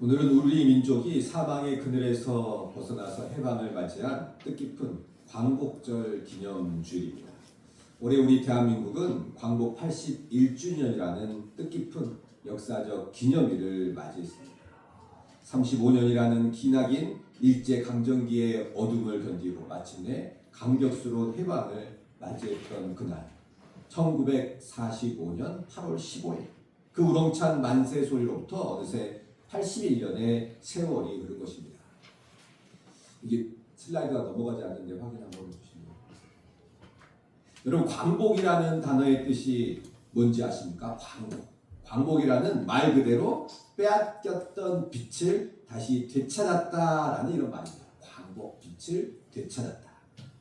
오늘은 우리 민족이 사망의 그늘에서 벗어나서 해방을 맞이한 뜻깊은 광복절 기념주일입니다. 올해 우리 대한민국은 광복 81주년이라는 뜻깊은 역사적 기념일을 맞이했습니다. 35년이라는 기나긴 일제강점기의 어둠을 견디고 마침내 감격스러운 해방을 맞이했던 그날 1945년 8월 15일 그 우렁찬 만세 소리로부터 어느새 81년의 세월이 흐른 것입니다. 이게 슬라이드가 넘어가지 않는데 확인 한번 해주시면. 여러분, 광복이라는 단어의 뜻이 뭔지 아십니까? 광복이라는 말 그대로 빼앗겼던 빛을 다시 되찾았다라는 이런 말입니다. 광복, 빛을 되찾았다.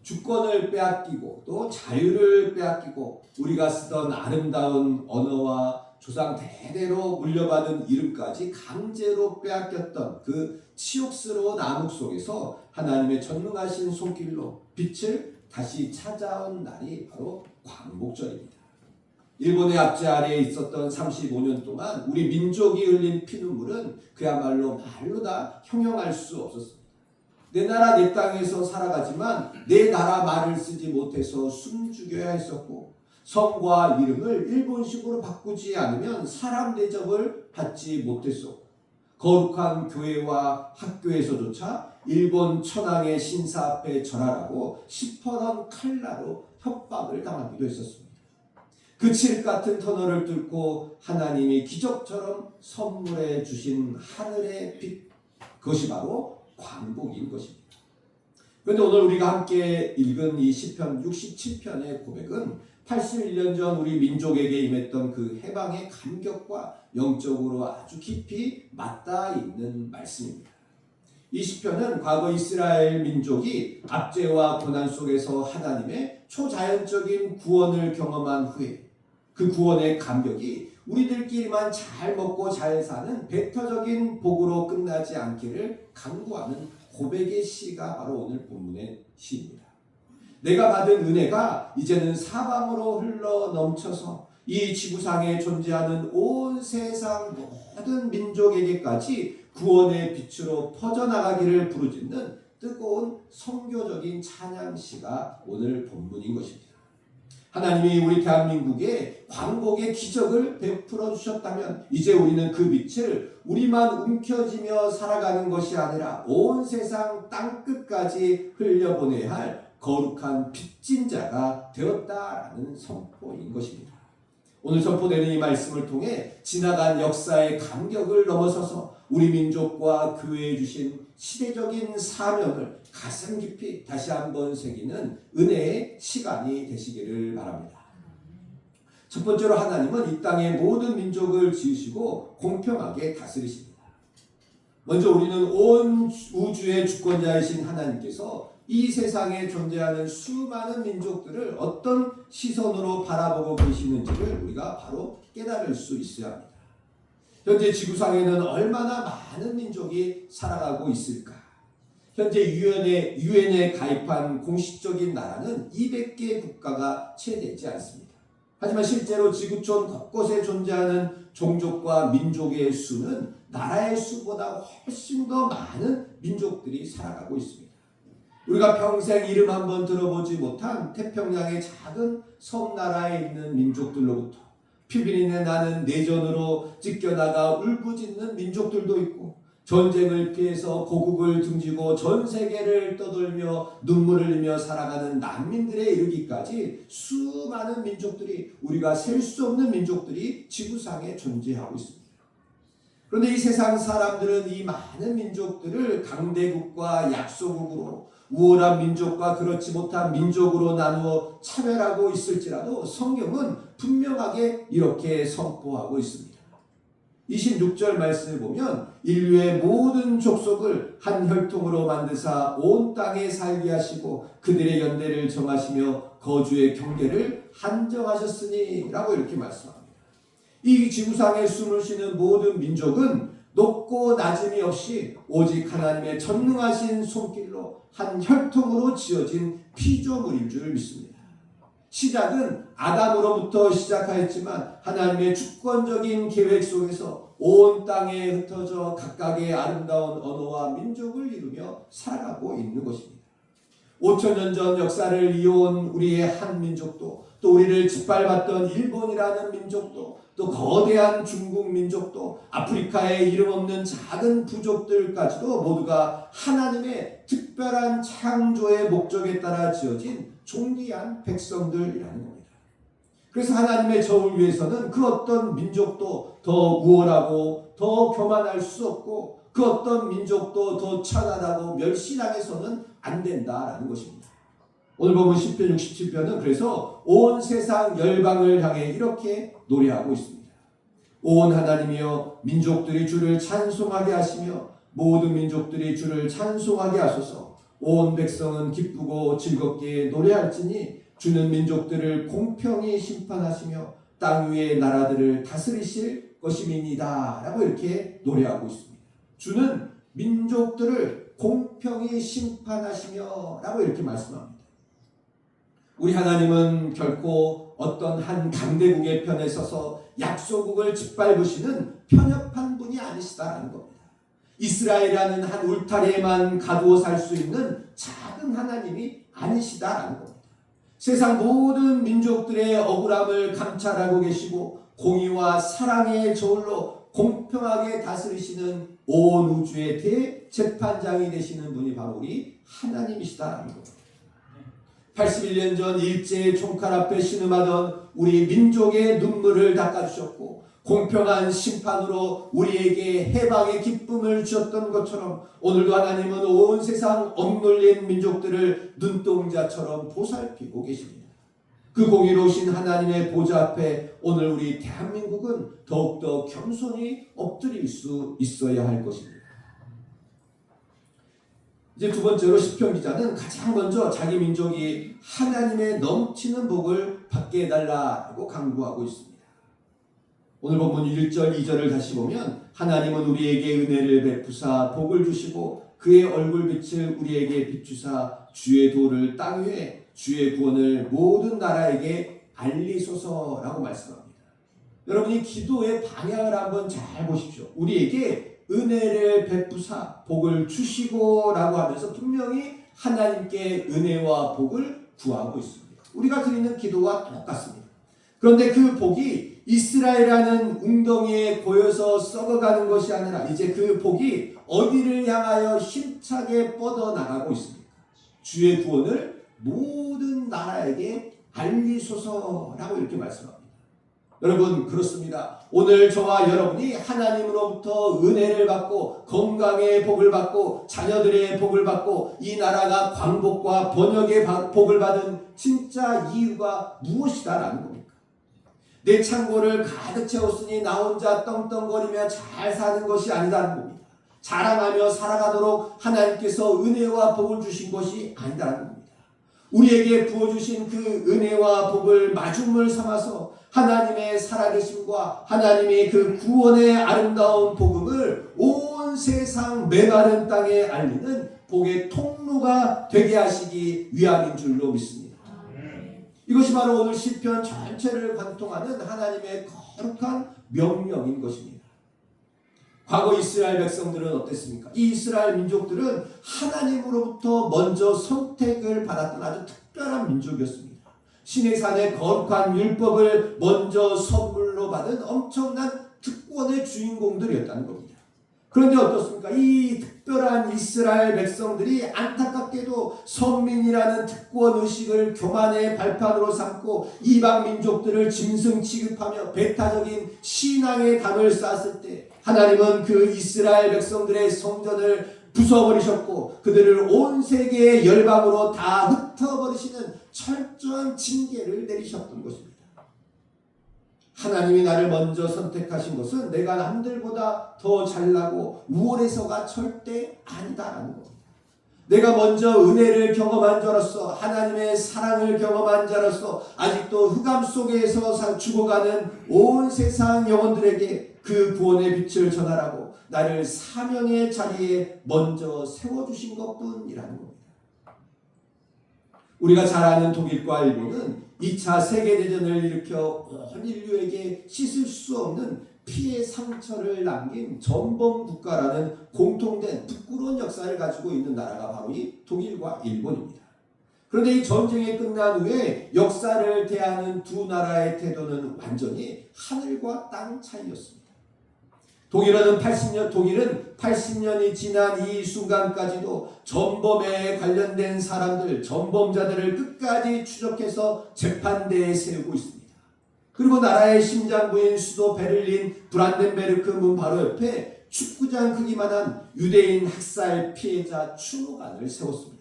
주권을 빼앗기고 또 자유를 빼앗기고 우리가 쓰던 아름다운 언어와 조상 대대로 물려받은 이름까지 강제로 빼앗겼던 그 치욕스러운 암흑 속에서 하나님의 전능하신 손길로 빛을 다시 찾아온 날이 바로 광복절입니다. 일본의 압제 아래에 있었던 35년 동안 우리 민족이 흘린 피눈물은 그야말로 말로 다 형용할 수 없었습니다. 내 나라 내 땅에서 살아가지만 내 나라 말을 쓰지 못해서 숨죽여야 했었고, 성과 이름을 일본식으로 바꾸지 않으면 사람 대접을 받지 못했었고, 거룩한 교회와 학교에서조차 일본 천황의 신사 앞에 절하라고 시퍼런 칼라로 협박을 당하기도 했었습니다. 그 칠흑 같은 터널을 뚫고 하나님이 기적처럼 선물해 주신 하늘의 빛, 그것이 바로 광복인 것입니다. 그런데 오늘 우리가 함께 읽은 이 시편 67편의 고백은 81년 전 우리 민족에게 임했던 그 해방의 감격과 영적으로 아주 깊이 맞닿아 있는 말씀입니다. 이 시편은 과거 이스라엘 민족이 압제와 고난 속에서 하나님의 초자연적인 구원을 경험한 후에 그 구원의 감격이 우리들끼리만 잘 먹고 잘 사는 배터적인 복으로 끝나지 않기를 간구하는 고백의 시가 바로 오늘 본문의 시입니다. 내가 받은 은혜가 이제는 사방으로 흘러 넘쳐서 이 지구상에 존재하는 온 세상 모든 민족에게까지 구원의 빛으로 퍼져나가기를 부르짖는 뜨거운 선교적인 찬양시가 오늘 본문인 것입니다. 하나님이 우리 대한민국에 광복의 기적을 베풀어 주셨다면 이제 우리는 그 빛을 우리만 움켜쥐며 살아가는 것이 아니라 온 세상 땅끝까지 흘려보내야 할 거룩한 빚진 자가 되었다라는 선포인 것입니다. 오늘 선포되는 이 말씀을 통해 지나간 역사의 간격을 넘어서서 우리 민족과 교회에 주신 시대적인 사명을 가슴 깊이 다시 한번 새기는 은혜의 시간이 되시기를 바랍니다. 첫 번째로 하나님은 이 땅의 모든 민족을 지으시고 공평하게 다스리십니다. 먼저 우리는 온 우주의 주권자이신 하나님께서 이 세상에 존재하는 수많은 민족들을 어떤 시선으로 바라보고 계시는지를 우리가 바로 깨달을 수 있어야 합니다. 현재 지구상에는 얼마나 많은 민족이 살아가고 있을까? 현재 유엔에 가입한 공식적인 나라는 200개 국가가 채 되지 않습니다. 하지만 실제로 지구촌 곳곳에 존재하는 종족과 민족의 수는 나라의 수보다 훨씬 더 많은 민족들이 살아가고 있습니다. 우리가 평생 이름 한번 들어보지 못한 태평양의 작은 섬나라에 있는 민족들로부터 피비린내 나는 내전으로 찢겨나가 울부짖는 민족들도 있고, 전쟁을 피해서 고국을 등지고 전 세계를 떠돌며 눈물을 흘리며 살아가는 난민들에 이르기까지 수많은 민족들이, 우리가 셀 수 없는 민족들이 지구상에 존재하고 있습니다. 그런데 이 세상 사람들은 이 많은 민족들을 강대국과 약소국으로, 우월한 민족과 그렇지 못한 민족으로 나누어 차별하고 있을지라도 성경은 분명하게 이렇게 선포하고 있습니다. 26절 말씀을 보면 인류의 모든 족속을 한 혈통으로 만드사 온 땅에 살게 하시고 그들의 연대를 정하시며 거주의 경계를 한정하셨으니 라고 이렇게 말씀합니다. 이 지구상에 숨을 쉬는 모든 민족은 높고 낮음이 없이 오직 하나님의 전능하신 손길로 한 혈통으로 지어진 피조물인 줄 믿습니다. 시작은 아담으로부터 시작하였지만 하나님의 주권적인 계획 속에서 온 땅에 흩어져 각각의 아름다운 언어와 민족을 이루며 살아가고 있는 것입니다. 5,000년 전 역사를 이어온 우리의 한 민족도, 또 우리를 짓밟았던 일본이라는 민족도, 또 거대한 중국 민족도, 아프리카에 이름 없는 작은 부족들까지도 모두가 하나님의 특별한 창조의 목적에 따라 지어진 존귀한 백성들이라는 겁니다. 그래서 하나님의 저울 위에서는 그 어떤 민족도 더 우월하고 더 교만할 수 없고, 그 어떤 민족도 더 천하다고 멸시당해서는 안 된다라는 것입니다. 오늘 보면 시편 67편은 그래서 온 세상 열방을 향해 이렇게 노래하고 있습니다. 온 하나님이여, 민족들이 주를 찬송하게 하시며 모든 민족들이 주를 찬송하게 하소서. 온 백성은 기쁘고 즐겁게 노래할지니 주는 민족들을 공평히 심판하시며 땅 위의 나라들을 다스리실 것임이니이다 라고 이렇게 노래하고 있습니다. 주는 민족들을 공평히 심판하시며 라고 이렇게 말씀합니다. 우리 하나님은 결코 어떤 한 강대국의 편에 서서 약소국을 짓밟으시는 편협한 분이 아니시다라는 겁니다. 이스라엘이라는 한 울타리에만 가두어 살 수 있는 작은 하나님이 아니시다라는 겁니다. 세상 모든 민족들의 억울함을 감찰하고 계시고 공의와 사랑의 저울로 공평하게 다스리시는 온 우주의 대재판장이 되시는 분이 바로 우리 하나님이시다라는 겁니다. 81년 전 일제의 총칼 앞에 신음하던 우리 민족의 눈물을 닦아주셨고 공평한 심판으로 우리에게 해방의 기쁨을 주셨던 것처럼 오늘도 하나님은 온 세상 억눌린 민족들을 눈동자처럼 보살피고 계십니다. 그 공의로우신 하나님의 보좌 앞에 오늘 우리 대한민국은 더욱더 겸손히 엎드릴 수 있어야 할 것입니다. 이제 두 번째로 시편 기자는 가장 먼저 자기 민족이 하나님의 넘치는 복을 받게 해달라고 강구하고 있습니다. 오늘 본문 1절 2절을 다시 보면 하나님은 우리에게 은혜를 베푸사 복을 주시고 그의 얼굴빛을 우리에게 비추사 주의 도를 땅 위에 주의 구원을 모든 나라에게 알리소서라고 말씀합니다. 여러분이 기도의 방향을 한번 잘 보십시오. 우리에게 은혜를 베푸사 복을 주시고 라고 하면서 분명히 하나님께 은혜와 복을 구하고 있습니다. 우리가 드리는 기도와 똑같습니다. 그런데 그 복이 이스라엘이라는 웅덩이에 고여서 썩어가는 것이 아니라 이제 그 복이 어디를 향하여 힘차게 뻗어나가고 있습니까? 주의 구원을 모든 나라에게 알리소서라고 이렇게 말씀합니다. 여러분 그렇습니다. 오늘 저와 여러분이 하나님으로부터 은혜를 받고 건강의 복을 받고 자녀들의 복을 받고 이 나라가 광복과 번영의 복을 받은 진짜 이유가 무엇이다라는 겁니다. 내 창고를 가득 채웠으니 나 혼자 떵떵거리며 잘 사는 것이 아니다는 겁니다. 자랑하며 살아가도록 하나님께서 은혜와 복을 주신 것이 아니다는 겁니다. 우리에게 부어주신 그 은혜와 복을 마중물 삼아서 하나님의 살아계심과 하나님의 그 구원의 아름다운 복음을 온 세상 메마른 땅에 알리는 복의 통로가 되게 하시기 위함인 줄로 믿습니다. 이것이 바로 오늘 시편 전체를 관통하는 하나님의 거룩한 명령인 것입니다. 과거 이스라엘 백성들은 어땠습니까? 이 이스라엘 민족들은 하나님으로부터 먼저 선택을 받았던 아주 특별한 민족이었습니다. 신의 산의 거룩한 율법을 먼저 선물로 받은 엄청난 특권의 주인공들이었다는 겁니다. 그런데 어떻습니까? 이 특별한 이스라엘 백성들이 안타깝게도 선민이라는 특권 의식을 교만의 발판으로 삼고 이방 민족들을 짐승 취급하며 배타적인 신앙의 담을 쌓았을 때 하나님은 그 이스라엘 백성들의 성전을 부숴버리셨고 그들을 온 세계의 열방으로 다 흩어버리시는 철저한 징계를 내리셨던 것입니다. 하나님이 나를 먼저 선택하신 것은 내가 남들보다 더 잘나고 우월해서가 절대 아니다라는 겁니다. 내가 먼저 은혜를 경험한 자로서 하나님의 사랑을 경험한 자로서 아직도 흑암 속에서 죽어가는 온 세상 영혼들에게 그 구원의 빛을 전하라고 나를 사명의 자리에 먼저 세워주신 것뿐이라는 겁니다. 우리가 잘 아는 독일과 일본은 2차 세계대전을 일으켜 온 인류에게 씻을 수 없는 피해 상처를 남긴 전범 국가라는 공통된 부끄러운 역사를 가지고 있는 나라가 바로 이 독일과 일본입니다. 그런데 이 전쟁이 끝난 후에 역사를 대하는 두 나라의 태도는 완전히 하늘과 땅 차이였습니다. 독일은 80년이 지난 이 순간까지도 전범에 관련된 사람들, 전범자들을 끝까지 추적해서 재판대에 세우고 있습니다. 그리고 나라의 심장부인 수도 베를린 브란덴베르크 문 바로 옆에 축구장 크기만한 유대인 학살 피해자 추모관을 세웠습니다.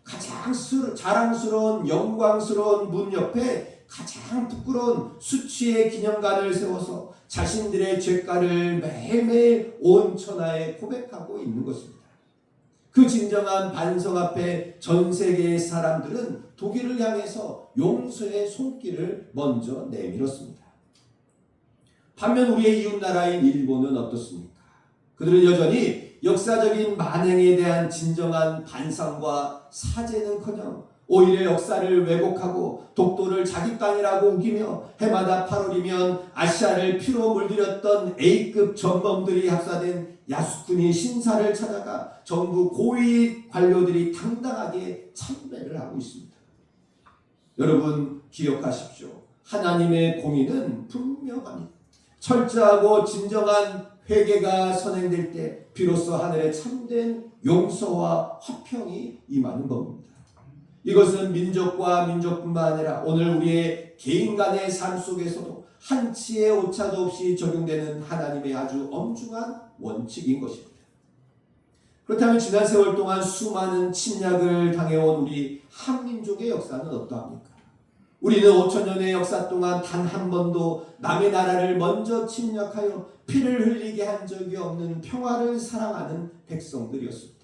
가장 자랑스러운 영광스러운 문 옆에 가장 부끄러운 수치의 기념관을 세워서 자신들의 죄가를 매일매일 온 천하에 고백하고 있는 것입니다. 그 진정한 반성 앞에 전 세계의 사람들은 독일을 향해서 용서의 손길을 먼저 내밀었습니다. 반면 우리의 이웃나라인 일본은 어떻습니까? 그들은 여전히 역사적인 만행에 대한 진정한 반성과 사죄는커녕 오히려 역사를 왜곡하고 독도를 자기 땅이라고 우기며 해마다 8월이면 아시아를 피로 물들였던 A급 전범들이 합사된 야스쿠니 신사를 찾아가 정부 고위 관료들이 당당하게 참배를 하고 있습니다. 여러분 기억하십시오. 하나님의 공의는 분명합니다. 철저하고 진정한 회개가 선행될 때 비로소 하늘에 참된 용서와 화평이 임하는 겁니다. 이것은 민족과 민족뿐만 아니라 오늘 우리의 개인 간의 삶 속에서도 한치의 오차도 없이 적용되는 하나님의 아주 엄중한 원칙인 것입니다. 그렇다면 지난 세월 동안 수많은 침략을 당해온 우리 한민족의 역사는 어떠합니까? 우리는 5,000년의 역사 동안 단 한 번도 남의 나라를 먼저 침략하여 피를 흘리게 한 적이 없는 평화를 사랑하는 백성들이었습니다.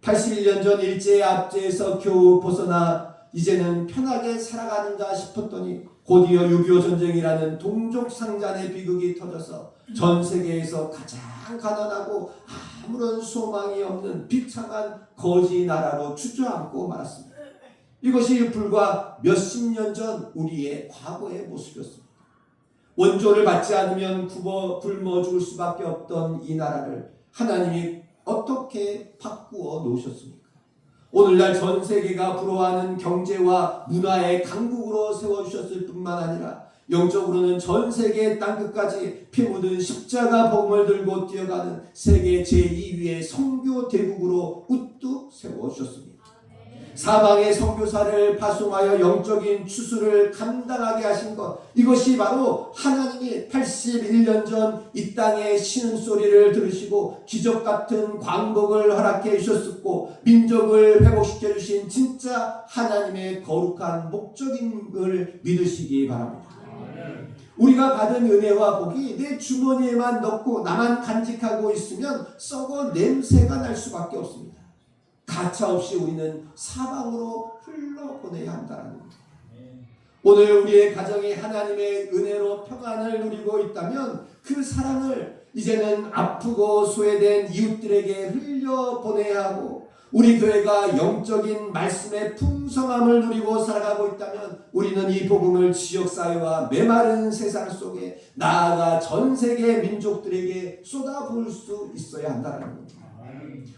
81년 전 일제의 압제에서 겨우 벗어나 이제는 편하게 살아가는가 싶었더니 곧이어 6.25 전쟁이라는 동족상잔의 비극이 터져서 전 세계에서 가장 가난하고 아무런 소망이 없는 비참한 거지 나라로 주저앉고 말았습니다. 이것이 불과 몇십 년 전 우리의 과거의 모습이었습니다. 원조를 받지 않으면 굶어 죽을 수밖에 없던 이 나라를 하나님이 어떻게 바꾸어 놓으셨습니까? 오늘날 전 세계가 부러워하는 경제와 문화의 강국으로 세워주셨을 뿐만 아니라 영적으로는 전 세계 땅끝까지 피 묻은 십자가 복음을 들고 뛰어가는 세계 제2위의 선교 대국으로 우뚝 세워주셨습니다. 사방의 선교사를 파송하여 영적인 추수를 감당하게 하신 것, 이것이 바로 하나님이 81년 전 이 땅의 신음소리를 들으시고 기적 같은 광복을 허락해 주셨었고 민족을 회복시켜 주신 진짜 하나님의 거룩한 목적인 걸 믿으시기 바랍니다. 우리가 받은 은혜와 복이 내 주머니에만 넣고 나만 간직하고 있으면 썩어 냄새가 날 수밖에 없습니다. 가차없이 우리는 사방으로 흘러보내야 한다는 겁니다. 오늘 우리의 가정이 하나님의 은혜로 평안을 누리고 있다면 그 사랑을 이제는 아프고 소외된 이웃들에게 흘려보내야 하고, 우리 교회가 영적인 말씀의 풍성함을 누리고 살아가고 있다면 우리는 이 복음을 지역사회와 메마른 세상 속에 나아가 전 세계 민족들에게 쏟아부을 수 있어야 한다는 겁니다.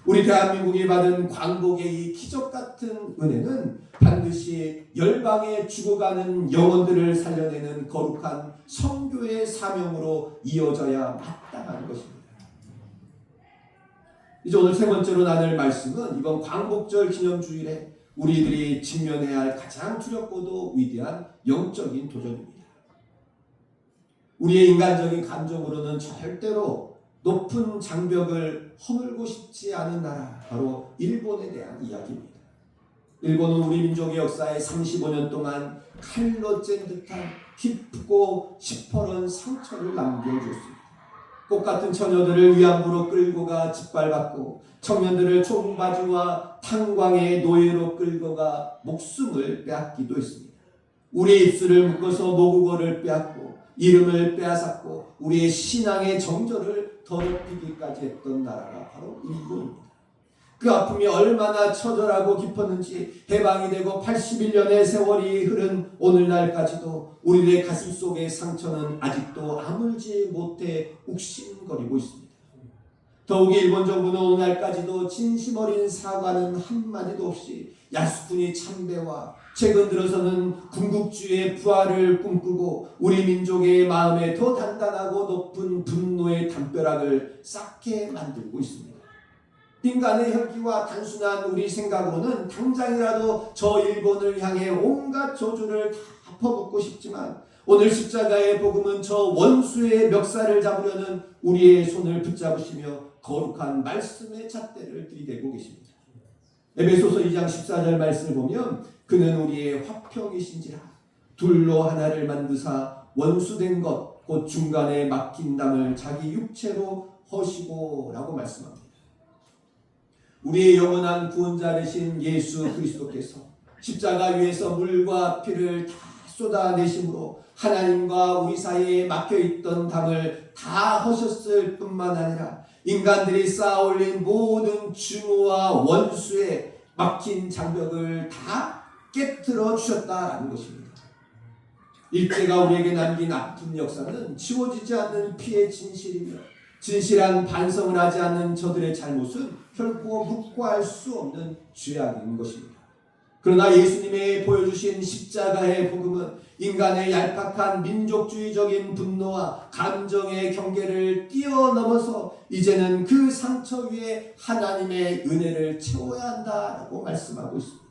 우리 대한민국이 받은 광복의 이 기적같은 은혜는 반드시 열방에 죽어가는 영혼들을 살려내는 거룩한 선교의 사명으로 이어져야 마땅한 것입니다. 이제 오늘 세 번째로 나눌 말씀은 이번 광복절 기념주일에 우리들이 직면해야 할 가장 두렵고도 위대한 영적인 도전입니다. 우리의 인간적인 감정으로는 절대로 높은 장벽을 허물고 싶지 않은 나라, 바로 일본에 대한 이야기입니다. 일본은 우리 민족의 역사에 35년 동안 칼로 짠 듯한 깊고 시퍼런 상처를 남겨주었습니다. 꽃같은 처녀들을 위안부로 끌고 가 짓밟았고, 청년들을 총바지와 탄광의 노예로 끌고 가 목숨을 빼앗기도 했습니다. 우리의 입술을 묶어서 모국어를 빼앗고 이름을 빼앗았고 우리의 신앙의 정절을 더럽히기까지 했던 나라가 바로 일본입니다. 그 아픔이 얼마나 처절하고 깊었는지 해방이 되고 81년의 세월이 흐른 오늘날까지도 우리의 가슴 속의 상처는 아직도 아물지 못해 욱신거리고 있습니다. 더욱이 일본 정부는 오늘날까지도 진심 어린 사과는 한마디도 없이 야스쿠니 참배와 최근 들어서는 군국주의의 부활을 꿈꾸고 우리 민족의 마음에 더 단단하고 높은 분노의 담벼락을 쌓게 만들고 있습니다. 인간의 혈기와 단순한 우리 생각으로는 당장이라도 저 일본을 향해 온갖 저주를 다 퍼붓고 싶지만 오늘 십자가의 복음은 저 원수의 멱살을 잡으려는 우리의 손을 붙잡으시며 거룩한 말씀의 잣대를 들이대고 계십니다. 에베소서 2장 14절 말씀을 보면 그는 우리의 화평이신지라 둘로 하나를 만드사 원수된 것 곧 중간에 막힌 담을 자기 육체로 허시고 라고 말씀합니다. 우리의 영원한 구원자 되신 예수 그리스도께서 십자가 위에서 물과 피를 다 쏟아내심으로 하나님과 우리 사이에 막혀있던 담을 다 허셨을 뿐만 아니라 인간들이 쌓아올린 모든 증오와 원수의 막힌 장벽을 다 깨트려 주셨다라는 것입니다. 일제가 우리에게 남긴 아픈 역사는 지워지지 않는 피의 진실이며 진실한 반성을 하지 않는 저들의 잘못은 결코 묵과할 수 없는 죄악인 것입니다. 그러나 예수님의 보여주신 십자가의 복음은 인간의 얄팍한 민족주의적인 분노와 감정의 경계를 뛰어넘어서 이제는 그 상처 위에 하나님의 은혜를 채워야 한다라고 말씀하고 있습니다.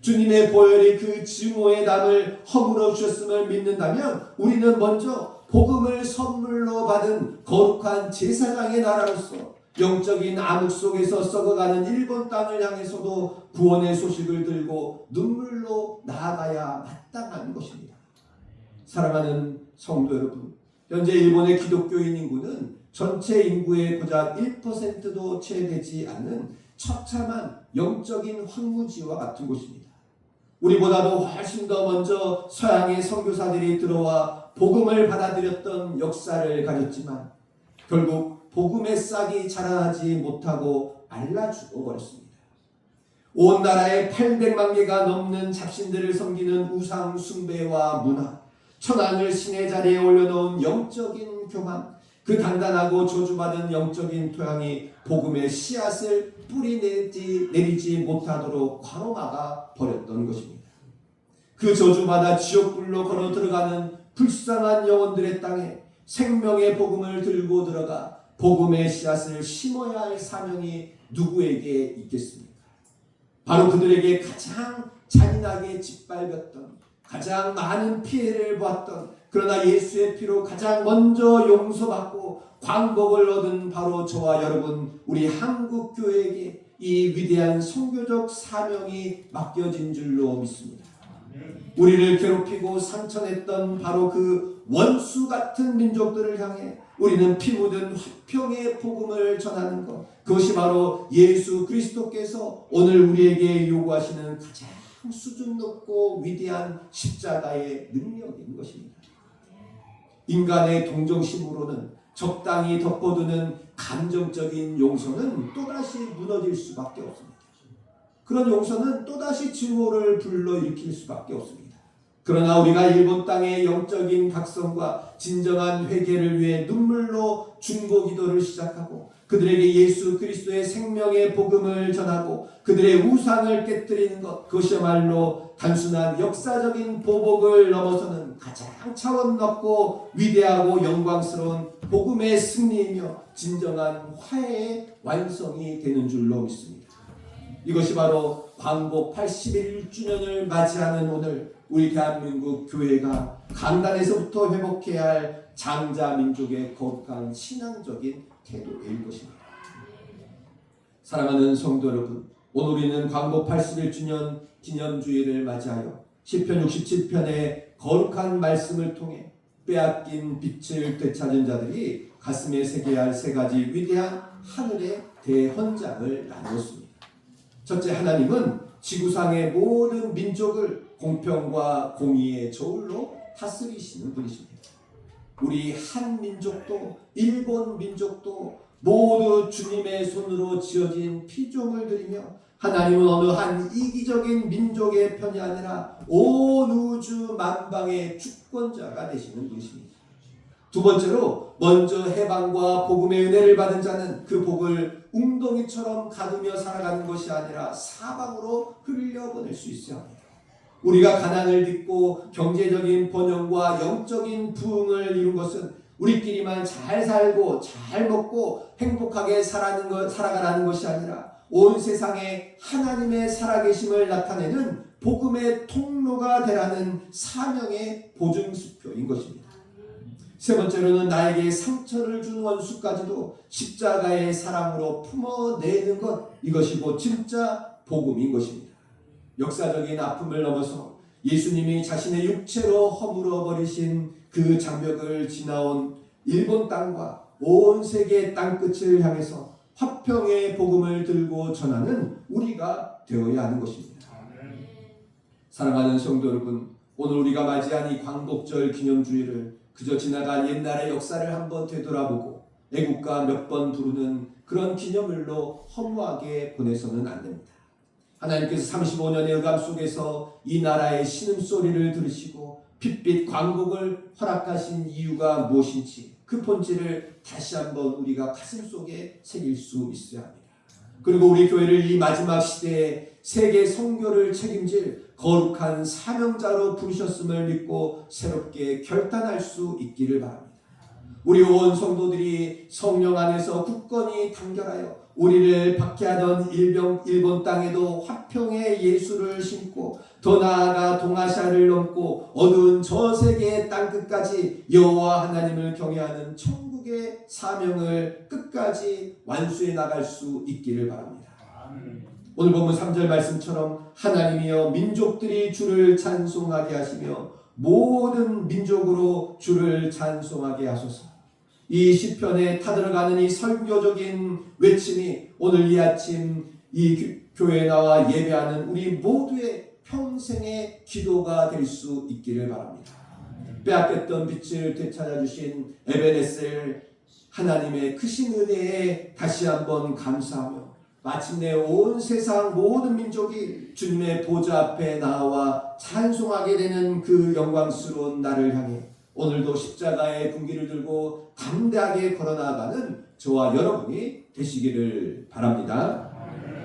주님의 보혈이 그 증오의 담을 허물어 주셨음을 믿는다면 우리는 먼저 복음을 선물로 받은 거룩한 제사장의 나라로서 영적인 암흑 속에서 썩어가는 일본 땅을 향해서도 구원의 소식을 들고 눈물로 나아가야 마땅한 것입니다. 사랑하는 성도 여러분, 현재 일본의 기독교인 인구는 전체 인구의 고작 1%도 채 되지 않는 처참한 영적인 황무지와 같은 곳입니다. 우리보다도 훨씬 더 먼저 서양의 선교사들이 들어와 복음을 받아들였던 역사를 가졌지만 결국 복음의 싹이 자라나지 못하고 말라 죽어버렸습니다. 온 나라에 800만 개가 넘는 잡신들을 섬기는 우상 숭배와 문화, 천황을 신의 자리에 올려놓은 영적인 교만, 그 단단하고 저주받은 영적인 토양이 복음의 씨앗을 내리지 못하도록 가로막아 버렸던 것입니다. 그 저주받아 지옥불로 걸어 들어가는 불쌍한 영혼들의 땅에 생명의 복음을 들고 들어가 복음의 씨앗을 심어야 할 사명이 누구에게 있겠습니까? 바로 그들에게 가장 잔인하게 짓밟았던, 가장 많은 피해를 보았던, 그러나 예수의 피로 가장 먼저 용서받고 광복을 얻은 바로 저와 여러분, 우리 한국교회에게 이 위대한 선교적 사명이 맡겨진 줄로 믿습니다. 우리를 괴롭히고 상처냈던 바로 그 원수 같은 민족들을 향해 우리는 피 묻은 화평의 복음을 전하는 것, 그것이 바로 예수 그리스도께서 오늘 우리에게 요구하시는 가장 수준 높고 위대한 십자가의 능력인 것입니다. 인간의 동정심으로는 적당히 덮어두는 감정적인 용서는 또다시 무너질 수밖에 없습니다. 그런 용서는 또다시 증오를 불러일으킬 수밖에 없습니다. 그러나 우리가 일본 땅의 영적인 각성과 진정한 회개를 위해 눈물로 중보기도를 시작하고 그들에게 예수 그리스도의 생명의 복음을 전하고 그들의 우상을 깨뜨리는 것, 그것이야말로 단순한 역사적인 보복을 넘어서는 가장 차원 높고 위대하고 영광스러운 복음의 승리이며 진정한 화해의 완성이 되는 줄로 믿습니다. 이것이 바로 광복 81주년을 맞이하는 오늘 우리 대한민국 교회가 강단에서부터 회복해야 할 장자 민족의 거룩한 신앙적인 태도일 것입니다. 사랑하는 성도 여러분, 오늘 우리는 광복 81주년 기념주일을 맞이하여 시편 67편의 거룩한 말씀을 통해 빼앗긴 빛을 되찾은 자들이 가슴에 새겨야 할 세 가지 위대한 하늘의 대헌장을 나누었습니다. 첫째, 하나님은 지구상의 모든 민족을 공평과 공의의 저울로 다스리시는 분이십니다. 우리 한 민족도 일본 민족도 모두 주님의 손으로 지어진 피조물들이며 하나님은 어느 한 이기적인 민족의 편이 아니라 온 우주 만방의 주권자가 되시는 분이십니다. 두 번째로 먼저 해방과 복음의 은혜를 받은 자는 그 복을 웅덩이처럼 가두며 살아가는 것이 아니라 사방으로 흘려보낼 수 있어야 합니다. 우리가 가난을 딛고 경제적인 번영과 영적인 부흥을 이룬 것은 우리끼리만 잘 살고 잘 먹고 행복하게 살아가라는 것이 아니라 온 세상에 하나님의 살아계심을 나타내는 복음의 통로가 되라는 사명의 보증수표인 것입니다. 세 번째로는 나에게 상처를 준 원수까지도 십자가의 사랑으로 품어내는 것, 이것이 곧 진짜 복음인 것입니다. 역사적인 아픔을 넘어서 예수님이 자신의 육체로 허물어 버리신 그 장벽을 지나온 일본 땅과 온 세계 땅끝을 향해서 화평의 복음을 들고 전하는 우리가 되어야 하는 것입니다. 사랑하는 성도 여러분, 오늘 우리가 맞이한 이 광복절 기념주일을 그저 지나간 옛날의 역사를 한번 되돌아보고 애국가 몇 번 부르는 그런 기념일로 허무하게 보내서는 안 됩니다. 하나님께서 35년의 의감 속에서 이 나라의 신음소리를 들으시고 핏빛 광복을 허락하신 이유가 무엇인지 그 본질을 다시 한번 우리가 가슴속에 새길 수 있어야 합니다. 그리고 우리 교회를 이 마지막 시대에 세계 선교를 책임질 거룩한 사명자로 부르셨음을 믿고 새롭게 결단할 수 있기를 바랍니다. 우리 온 성도들이 성령 안에서 굳건히 단결하여 우리를 박해하던 일본 땅에도 화평의 예수를 심고 더 나아가 동아시아를 넘고 어두운 저 세계의 땅끝까지 여호와 하나님을 경외하는 천국의 사명을 끝까지 완수해 나갈 수 있기를 바랍니다. 오늘 본문 3절 말씀처럼 하나님이여 민족들이 주를 찬송하게 하시며 모든 민족으로 주를 찬송하게 하소서. 이 시편에 타들어가는 이 설교적인 외침이 오늘 이 아침 이 교회에 나와 예배하는 우리 모두의 평생의 기도가 될 수 있기를 바랍니다. 빼앗겼던 빛을 되찾아주신 에베네셀 하나님의 크신 은혜에 다시 한번 감사하며 마침내 온 세상 모든 민족이 주님의 보좌 앞에 나와 찬송하게 되는 그 영광스러운 날을 향해 오늘도 십자가의 분기를 들고 담대하게 걸어나가는 저와 여러분이 되시기를 바랍니다.